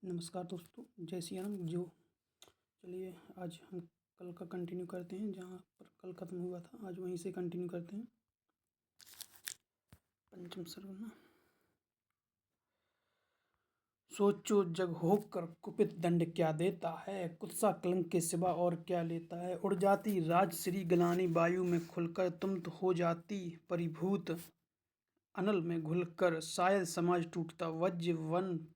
नमस्कार दोस्तों, जय सिया राम। चलिए आज हम कल का कंटिन्यू करते हैं। जहाँ पर कल ख़त्म हुआ था आज वहीं से कंटिन्यू करते हैं। पंचम सर्ग ना। सोचो जग होकर कुपित दंड क्या देता है, कुत्सा कलंक के सिवा और क्या लेता है। उड़ जाती राजश्री गलानी वायु में खुलकर, तुम तो हो जाती परिभूत अनल में घुलकर। शायद समाज टूटता वज्र वन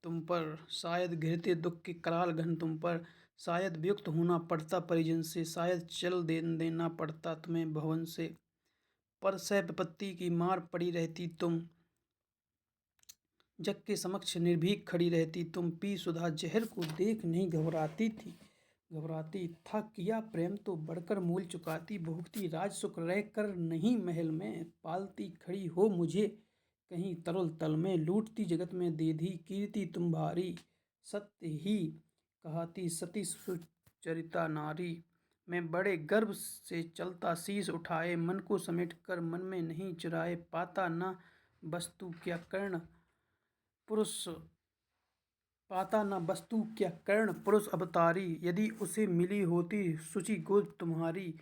तुम पर, शायद घिरते दुख के कराल घन तुम पर। शायद वियुक्त होना पड़ता परिजन से, शायद चल देना पड़ता तुम्हें भवन से। पर सह विपत्ति की मार पड़ी रहती तुम, जग के समक्ष निर्भीक खड़ी रहती तुम। पी सुधा जहर को देख नहीं घबराती था, किया प्रेम तो बढ़कर मूल चुकाती। भोगती राज सुख रह कर नहीं महल में, पालती खड़ी हो मुझे कहीं तरुल तल में। लूटती जगत में दे दी कीर्ति तुम्हारी, सत्य ही कहाती सती सुचरिता नारी। मैं बड़े गर्व से चलता शीश उठाए, मन को समेट कर मन में नहीं चुराए। पाता न वस्तु क्या कर्ण पुरुष अवतारी, यदि उसे मिली होती शुचि गोद तुम्हारी।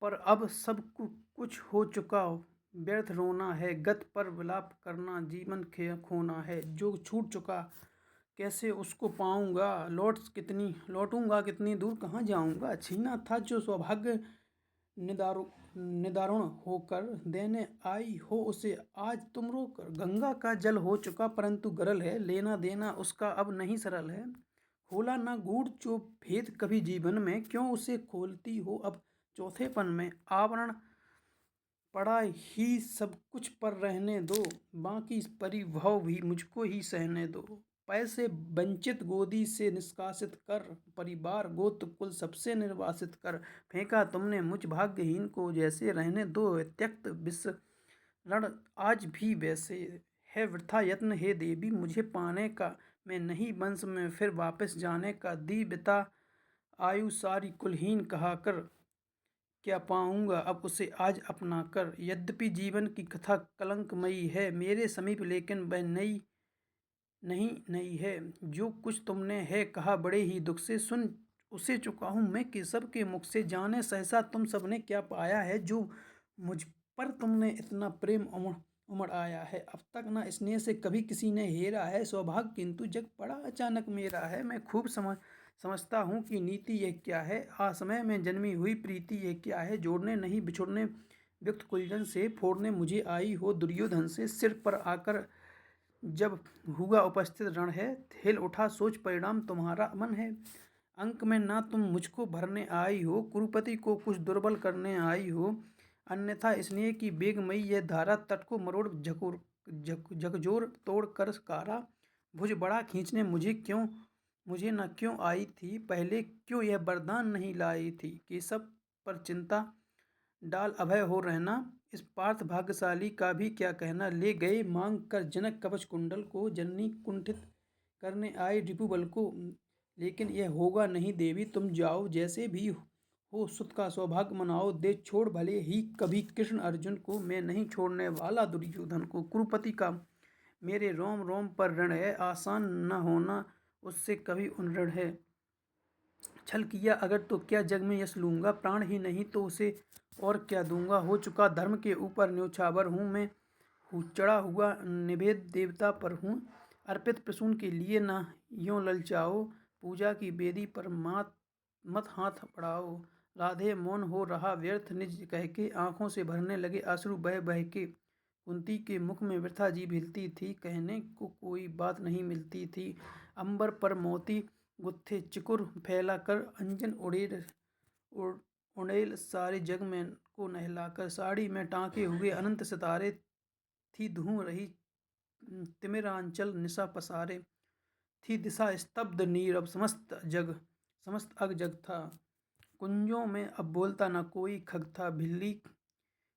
पर अब सब कुछ हो चुका व्यर्थ रोना है, गत पर विलाप करना जीवन खोना है। जो छूट चुका कैसे उसको पाऊंगा, लौटूंगा कितनी दूर कहाँ जाऊंगा। छीना था जो सौभाग्य निदारुण होकर, देने आई हो उसे आज तुम रोकर। गंगा का जल हो चुका परंतु गरल है, लेना देना उसका अब नहीं सरल है। खोला ना गूढ़ जो भेद कभी जीवन में, क्यों उसे खोलती हो अब चौथेपन में। आवरण पड़ा ही सब कुछ पर रहने दो, बाकी परिभव भी मुझको ही सहने दो। पैसे वंचित गोदी से निष्कासित कर, परिवार गोत्र कुल सबसे निर्वासित कर। फेंका तुमने मुझ भाग्यहीन को जैसे, रहने दो त्यक्त विसरण आज भी वैसे। है वृथा यत्न हे देवी मुझे पाने का, मैं नहीं वंश में फिर वापस जाने का। दी बिता आयु सारी कुलहीन कहाकर, क्या पाऊंगा अब उसे आज अपना कर। यद्यपि जीवन की कथा कलंकमयी है मेरे समीप, लेकिन वह नहीं है। जो कुछ तुमने है कहा बड़े ही दुख से, सुन उसे चुका हूँ मैं केशव के मुख से। जाने सहसा तुम सबने क्या पाया है, जो मुझ पर तुमने इतना प्रेम उमड़ आया है। अब तक ना स्नेह से कभी किसी ने हेरा है, सौभाग्य किंतु जग पड़ा अचानक मेरा है। मैं खूब समझता हूँ कि नीति यह क्या है, असमय में जन्मी हुई प्रीति यह क्या है। जोड़ने नहीं बिछुड़ने व्यक्त कुलजन से, फोड़ने मुझे आई हो दुर्योधन से। सिर पर आकर जब हुआ उपस्थित रण है, हिल उठा सोच परिणाम तुम्हारा मन है। अंक में ना तुम मुझको भरने आई हो, कुरुपति को कुछ दुर्बल करने आई हो। अन्यथा स्नेह की बेगमयी यह धारा, तट को मरोड़ झकझोर तोड़ कर कारा। भुज बड़ा खींचने मुझे न क्यों आई थी, पहले क्यों यह वरदान नहीं लाई थी। केशव पर चिंता डाल अभय हो रहना, इस पार्थ भाग्यशाली का भी क्या कहना। ले गए मांग कर जनक कवच कुंडल को, जननी कुंठित करने आए रिपुबल को। लेकिन यह होगा नहीं देवी तुम जाओ, जैसे भी हो सुत का सौभाग्य मनाओ। दे छोड़ भले ही कभी कृष्ण अर्जुन को, मैं नहीं छोड़ने वाला दुर्योधन को। कुरुपति का मेरे रोम रोम पर ऋण है, आसान न होना उससे कभी उन ऋण है। छल किया अगर तो क्या जग में यश लूंगा, प्राण ही नहीं तो उसे और क्या दूंगा। हो चुका धर्म के ऊपर न्योछावर हूँ मैं, चढ़ा हुआ निवेद देवता पर हूँ। अर्पित प्रसून के लिए ना यों ललचाओ, पूजा की बेदी पर मत हाथ बढ़ाओ। राधे मौन हो रहा व्यर्थ निज कह के, आंखों से भरने लगे अश्रु बह बह के। कुंती के मुख में वृथा जीभ हिलती थी, कहने को कोई बात नहीं मिलती थी। अंबर पर मोती गुत्थे चिकुर फैला कर, अंजन उड़ेल सारे जग में को नहलाकर। साड़ी में टाँके हुए अनंत सितारे, थी धूम रही तिमिरांचल निशा पसारे। थी दिशा स्तब्ध नीरव समस्त अग जग था। कुंजों में अब बोलता न कोई खग था,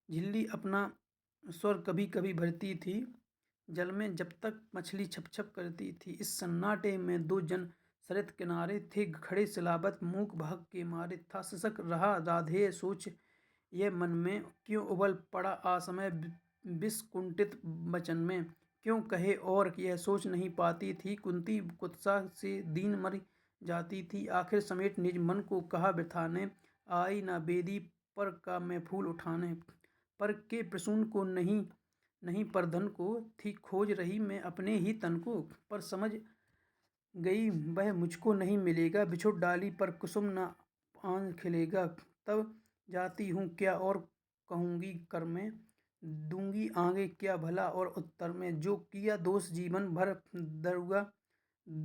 झिल्ली अपना स्वर कभी कभी भरती थी। जल में जब तक मछली छप छप करती थी। इस सन्नाटे में दो जन सरित किनारे थे खड़े, सिलावत मूक भाग के मारे। था सिसक रहा राधेय सोच ये मन में, क्यों उबल पड़ा असमय विष कुंठित वचन में। क्यों कहे, और यह सोच नहीं पाती थी। कुंती कुत्सा से दीन मर जाती थी। आखिर समेट निज मन को कहा बिठाने, आई ना बेदी पर का मैं फूल उठाने। पर के प्रसून को नहीं, नहीं पर धन को थी खोज रही मैं अपने ही तन को। पर समझ गई वह मुझको नहीं मिलेगा, बिछुड़ डाली पर कुसुम न आन खिलेगा। तब जाती हूँ क्या और कहूँगी कर में, दूंगी आगे क्या भला और उत्तर में। जो किया दोष जीवन भर दरुगा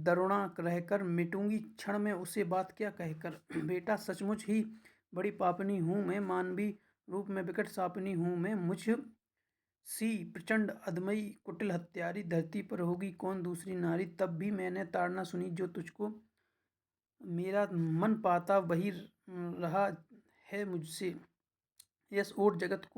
दरुणा रहकर, मिटूंगी क्षण में उसे बात क्या कहकर। बेटा सचमुच ही बड़ी पापनी हूँ मैं, मानवी रूप में विकट सापनी हूँ मैं। मुझ सी प्रचंड अदमई कुटिल हत्यारी धरती पर होगी कौन दूसरी नारी। तब भी मैंने ताड़ना सुनी जो तुझको, मेरा मन पाता वही रहा है मुझसे। यस और जगत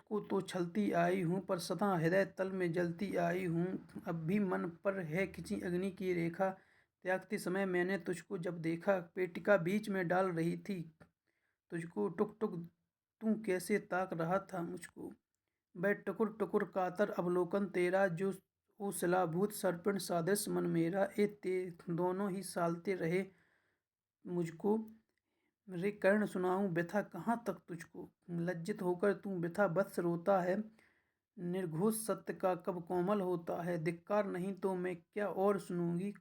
को तो छलती आई हूँ, पर सदा हृदय तल में जलती आई हूँ। अब भी मन पर है खिंची अग्नि की रेखा, त्यागते समय मैंने तुझको जब देखा। पेटिका बीच में डाल रही थी तुझको, टुक टुक तू कैसे ताक रहा था मुझको। वह टुकुर टुकुर कातर अवलोकन तेरा, जो ओ शिलाभूत सर्पिण सादृश मन मेरा। ए ते दोनों ही सालते रहे मुझको, रे कर्ण सुनाऊं व्यथा कहाँ तक तुझको। लज्जित होकर तू व्यथा वत्स रोता है, निर्घोष सत्य का कब कोमल होता है। धिक्कार नहीं तो मैं क्या और सुनूंगी,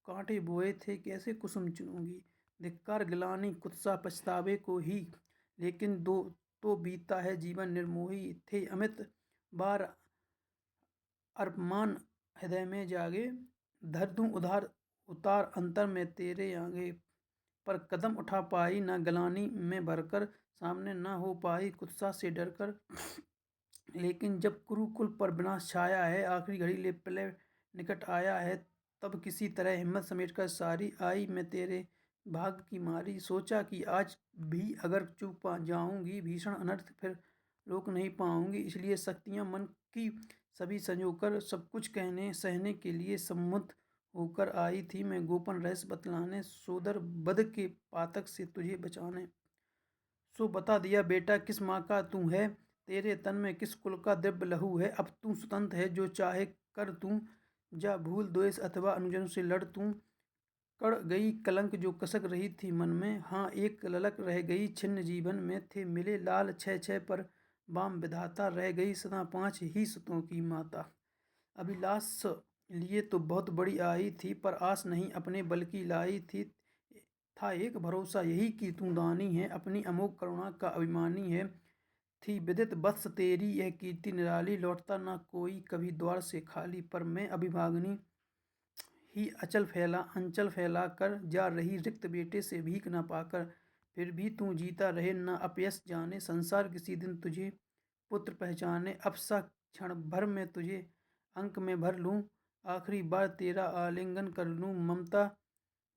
कांटे बोए थे कैसे कुसुम चुनूंगी। धिक्कार गिलानी कुत्सा पछतावे को ही, लेकिन दो तो बीता है जीवन निर्मोही। थे अमित बार अर्पमान हृदय में जागे, धर दूं उधार उतार अंतर में तेरे आगे। पर कदम उठा पाई ना गलानी में भरकर, सामने ना हो पाई कुत्सा से डरकर। लेकिन जब कुरुकुल पर विनाश छाया है, आखिरी घड़ी ले प्रलय निकट आया है, तब किसी तरह हिम्मत समेटकर सारी आई मैं तेरे भाग की मारी। सोचा कि आज भी अगर चूक जाऊंगी, भीषण अनर्थ फिर रोक नहीं पाऊंगी। इसलिए शक्तियां मन की सभी संजोकर, सब कुछ कहने सहने के लिए सम्मुख होकर आई थी मैं गोपन रहस्य बतलाने, सोदर वध के पातक से तुझे बचाने। सो बता दिया बेटा किस माँ का तू है, तेरे तन में किस कुल का दिव्य लहू है। अब तू स्वतंत्र है जो चाहे कर तू, जा भूल द्वेष अथवा अनुजन से लड़ तू। कड़ गई कलंक जो कसक रही थी मन में, हाँ एक ललक रह गई छिन्न जीवन में। थे मिले लाल छह छह पर बाम विधाता, रह गई सदा पांच ही सुतों की माता। अभिलाष लिए तो बहुत बड़ी आई थी, पर आस नहीं अपने बल की लाई थी। था एक भरोसा यही कि तू दानी है, अपनी अमोघ करुणा का अभिमानी है। थी विदित वत्स तेरी यह कीर्ति निराली, लौटता ना कोई कभी द्वार से खाली। पर मैं अभिभागनी ही अंचल फैला कर, जा रही रिक्त बेटे से भीख न पाकर। फिर भी तू जीता रहे न अपयस जाने, संसार किसी दिन तुझे पुत्र पहचाने। अब सा क्षण भर में तुझे अंक में भर लूं, आखिरी बार तेरा आलिंगन कर लूं। ममता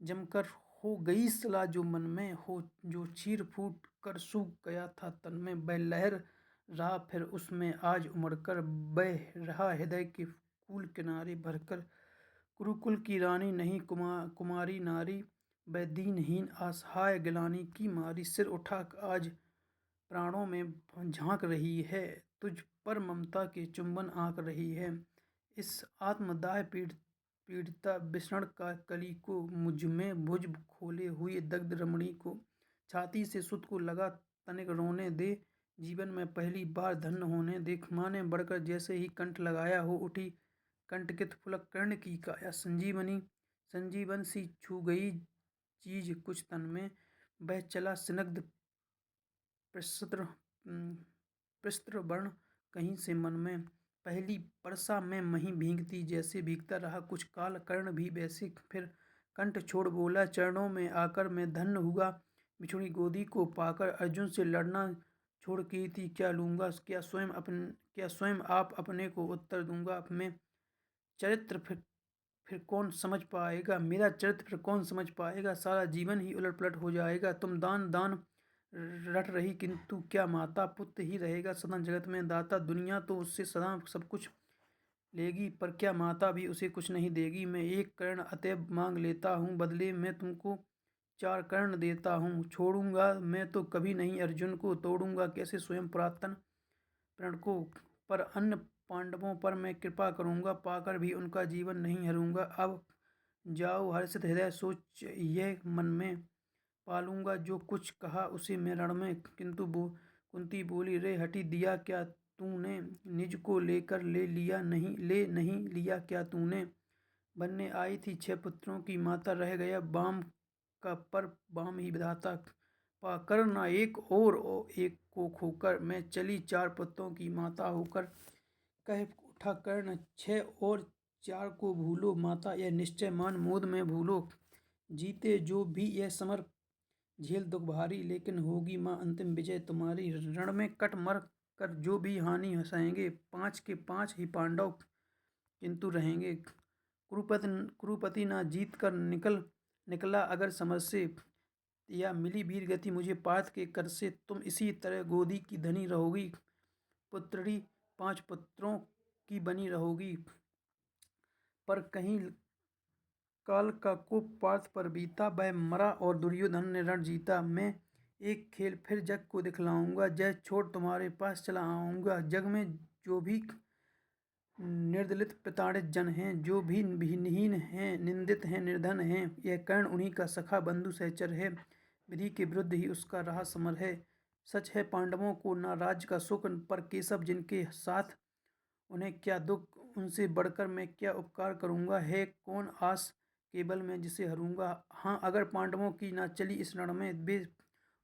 जमकर हो गई सला जो मन में हो, जो चीर फूट कर सूख गया था तन में। वह लहर रहा फिर उसमें आज उमड़कर, बह रहा हृदय के कूल किनारे भरकर। कुरुकुल की रानी नहीं कुमारी नारी, वह दीनहीन असहाय गिलानी की मारी। सिर उठा आज प्राणों में झांक रही है, तुझ पर ममता के चुंबन आंक रही है। इस आत्मदाह पीड़िता विषण का कली को, मुझ में भुज खोले हुए दग्ध रमणी को। छाती से सुत को लगा तनिक रोने दे, जीवन में पहली बार धन्य होने दे। माँ ने बढ़कर जैसे ही कंठ लगाया, हो उठी कंटकित पुलक कर्ण की काया। संजीवन सी छू गई चीज कुछ तन में, वह चला स्निग्ध प्रसत्र प्रस्त्र वर्ण कहीं से मन में। पहली परसा में मही भीगती जैसे भीगता रहा कुछ काल, कर्ण भी वैसे। फिर कंठ छोड़ बोला चरणों में आकर, मैं धन्य हुआ बिछुड़ी गोदी को पाकर। अर्जुन से लड़ना छोड़ कीर्ति क्या लूँगा, क्या स्वयं आप अपने को उत्तर दूंगा। मैं चरित्र फिर कौन समझ पाएगा, मेरा चरित्र फिर कौन समझ पाएगा। सारा जीवन ही उलट पलट हो जाएगा। तुम दान दान रट रही, किंतु क्या माता पुत्र ही रहेगा सदा जगत में दाता। दुनिया तो उससे सदा सब कुछ लेगी, पर क्या माता भी उसे कुछ नहीं देगी। मैं एक कर्ण अतएव मांग लेता हूँ, बदले में तुमको चार कर्ण देता हूँ। छोड़ूंगा मैं तो कभी नहीं अर्जुन को, तोड़ूंगा कैसे स्वयं पुरातन प्रण को। पर अन्न पांडवों पर मैं कृपा करूंगा, पाकर भी उनका जीवन नहीं हरूंगा। अब जाओ, हर्षित हृदय सोच यह मन में पालूंगा, जो कुछ कहा उसे मैं रण में। किंतु कुंती बोली, रे हठी दिया क्या तूने, निज को लेकर ले नहीं लिया क्या तूने। बनने आई थी 6 पुत्रों की माता, रह गया बाम का पर बाम ही विधाता। पाकर ना एक और एक को खोकर, मैं चली 4 पुत्रों की माता होकर। कह उठा कर्ण, 6 और 4 को भूलो माता, यह निश्चय मान मोद में भूलो। जीते जो भी यह समर झेल दुख भारी, लेकिन होगी माँ अंतिम विजय तुम्हारी। रण में कट मर कर जो भी हानि हंसाएंगे, 5 के 5 ही पांडव किंतु रहेंगे। कुरुपति ना जीत कर निकला अगर समझ से, या मिली वीर गति मुझे पार्थ के कर से। तुम इसी तरह गोदी की धनी रहोगी, पुत्री 5 पुत्रों की बनी रहोगी। पर कहीं काल का कोप पार्थ पर बीता, वह मरा और दुर्योधन ने रण जीता। मैं एक खेल फिर जग को दिखलाऊंगा, जय छोड़ तुम्हारे पास चला आऊंगा। जग में जो भी निर्दलित प्रताड़ित जन हैं, जो भी विहीन हैं, निंदित हैं, निर्धन हैं, यह कर्ण उन्हीं का सखा बंधु सहचर है। विधि के विरुद्ध ही उसका रहा समर है। सच है पांडवों को ना राज्य का सुख, पर केशव जिनके साथ उन्हें क्या दुख, उनसे बढ़कर मैं क्या उपकार करूंगा। है कौन आस केवल मैं जिसे हरूंगा। हाँ, अगर पांडवों की ना चली इस रण में, वे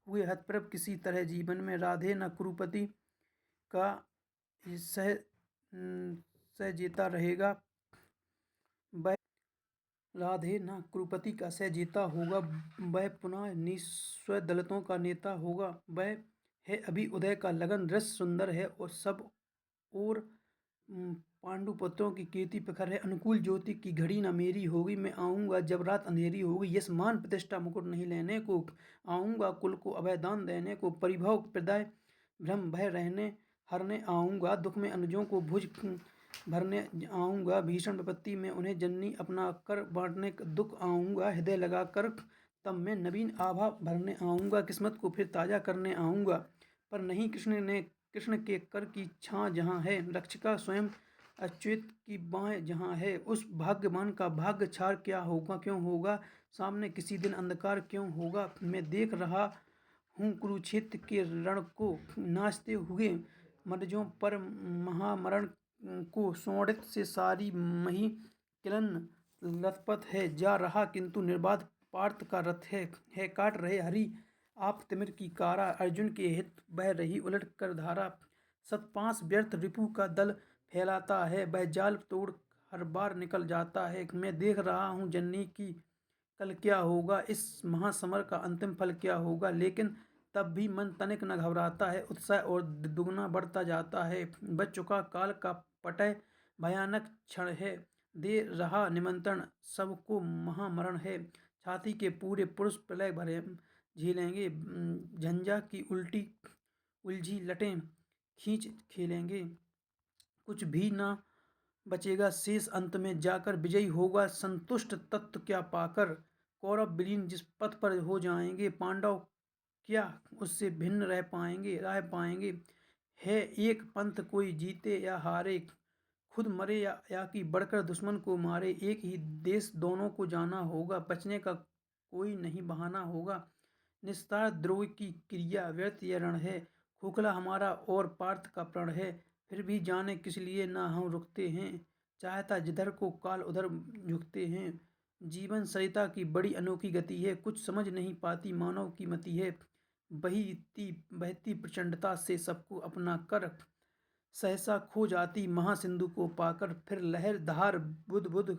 हुए हतप्रभ किसी तरह जीवन में। राधे न कुरुपति का सह सह जीता रहेगा, वह राधे न कुरुपति का सह जीता होगा। वह पुनः निस्व दलितों का नेता होगा। वह है अभी उदय का लगन, रस सुंदर है और सब और पांडुपुत्रों की कीर्ति प्रखर है। अनुकूल ज्योति की घड़ी न मेरी होगी, मैं आऊँगा जब रात अंधेरी होगी। यश मान प्रतिष्ठा मुकुट नहीं लेने को, आऊँगा कुल को अभय दान देने को। परिभव प्रदाय भ्रम भय रहने हरने आऊँगा, दुख में अनुजों को भुज भरने आऊँगा। भीषण विपत्ति में उन्हें जननी अपना कर बांटने दुख आऊँगा। हृदय लगा कर तब मैं नवीन आभा भरने आऊँगा, किस्मत को फिर ताजा करने आऊँगा। पर नहीं कृष्ण के कर की छाँ जहाँ है, रक्षिका स्वयं अच्युत की बाहें जहाँ है, उस भाग्यवान का भाग्य छार क्या होगा, क्यों होगा सामने किसी दिन अंधकार क्यों होगा। मैं देख रहा हूँ कुरुक्षेत्र के रण को, नाचते हुए मर्जों पर महामरण को। सोंडित से सारी मही किलन लथपथ है जा रहा, किंतु निर्बाध पार्थ का रथ है काट रहे हरि आप तिमिर की कारा। अर्जुन के हित बह रही उलट कर धारा, सतपांस व्यर्थ रिपु का दल फैलाता है। वह जाल तोड़ हर बार निकल जाता है। मैं देख रहा हूँ जननी की कल क्या होगा, इस महासमर का अंतिम फल क्या होगा। लेकिन तब भी मन तनिक न घबराता है, उत्साह और दुगना बढ़ता जाता है। बच चुका काल का पटय भयानक क्षण है, दे रहा निमंत्रण सबको महामरण है। छाती के पूरे पुरुष प्रलय भरे झेलेंगे, झंझा की उल्टी उलझी लटें खींच खेलेंगे। कुछ भी ना बचेगा शेष, अंत में जाकर विजयी होगा संतुष्ट तत्व क्या पाकर। कौरव विलीन जिस पथ पर हो जाएंगे, पांडव क्या उससे भिन्न रह पाएंगे। है एक पंथ कोई जीते या हारे, खुद मरे या कि बढ़कर दुश्मन को मारे। एक ही देश दोनों को जाना होगा, बचने का कोई नहीं बहाना होगा। निस्तार द्रोह की क्रिया व्यर्थ यह रण है, खोखला हमारा और पार्थ का प्रण है। फिर भी जाने किस लिए ना हम रुकते हैं, चाहता जिधर को काल उधर झुकते हैं। जीवन सरिता की बड़ी अनोखी गति है, कुछ समझ नहीं पाती मानव की मति है। बहती प्रचंडता से सबको अपना कर, सहसा खो जाती महासिंधु को पाकर। फिर लहर धार बुध बुध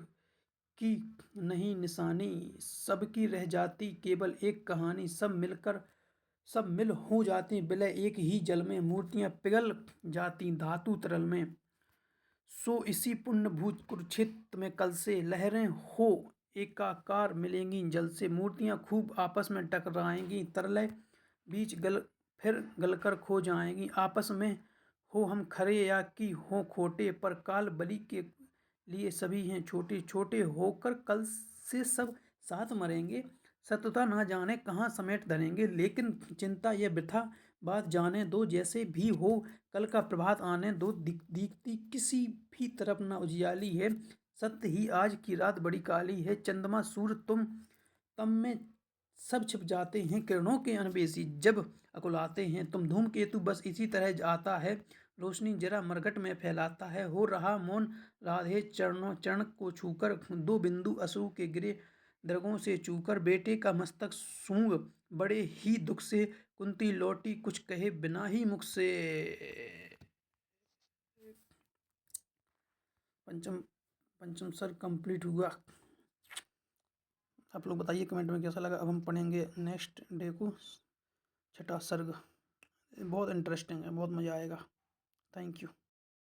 की नहीं निशानी, सबकी रह जाती केवल एक कहानी। सब मिल हो जाती विलय एक ही जल में, मूर्तियां पिघल जाती धातु तरल में। सो इसी पुण्य भूत कुरुक्षेत्र में कल से लहरें हो एकाकार मिलेंगी जल से। मूर्तियां खूब आपस में टकराएंगी, तरलय बीच फिर गलकर खो जाएंगी। आपस में हो हम खरे या कि हो खोटे, पर काल बलि के लिए सभी हैं छोटे छोटे। होकर कल से सब साथ मरेंगे, शत्रुता ना जाने कहाँ समेट धरेंगे। लेकिन चिंता यह वृथा बात जाने दो जैसे भी हो, कल का प्रभात आने दो। दीप्ति किसी भी तरफ न उजियाली है, सत्य ही आज की रात बड़ी काली है। चंद्रमा सूर्य तुम तम में सब छिप जाते हैं, किरणों के अनबेसी जब अकुलाते हैं। तुम धूमकेतु बस इसी तरह आता है, रोशनी जरा मरघट में फैलाता है। हो रहा मौन राधे चरण को छूकर, दो बिंदु अश्रु के गिरे दरगों से चूकर। बेटे का मस्तक सूंघ बड़े ही दुख से, कुंती लौटी कुछ कहे बिना ही मुख से। पंचम पंचम सर्ग कंप्लीट हुआ। आप लोग बताइए कमेंट में कैसा लगा। अब हम पढ़ेंगे नेक्स्ट डे को छठा सर्ग। बहुत इंटरेस्टिंग है, बहुत मज़ा आएगा। Thank you.